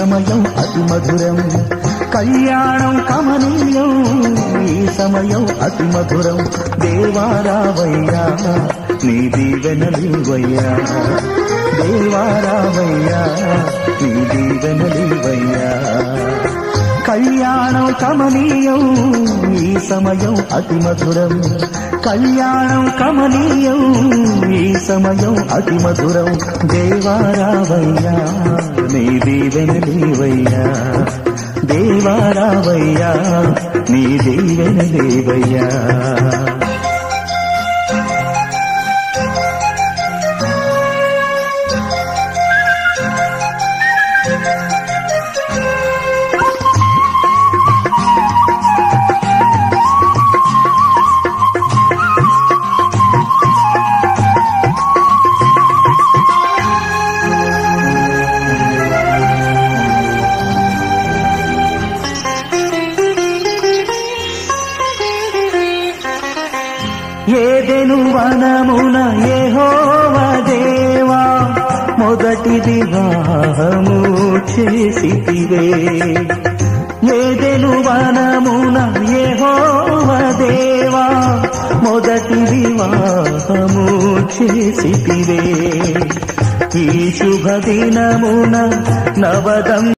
సమయం అతి మధురం కళ్యాణం కమనీయం ఈ సమయం అతి మధురం దేవారావయ్యా నీ దీవెనలివయ్యా దేవారావయ్యా నీ దీవెనలివయ్యా కళ్యాణం కమనీయం ఈ సమయం అతి మధురం కళ్యాణం కమనీయం ఈ సమయం అతి మధురం దేవారావయ్యా నీ దీవెనలివయ్యా దేవారావయ్యా నీ దీవెనలివయ్యా ఏదెను వనమున యెహోవా దేవా మొదటి వివాహము చేసితివే ఏదెను వనమున యెహోవా దేవా మొదటి వివాహము చేసితివే ఈ శుభ దినమున నవదం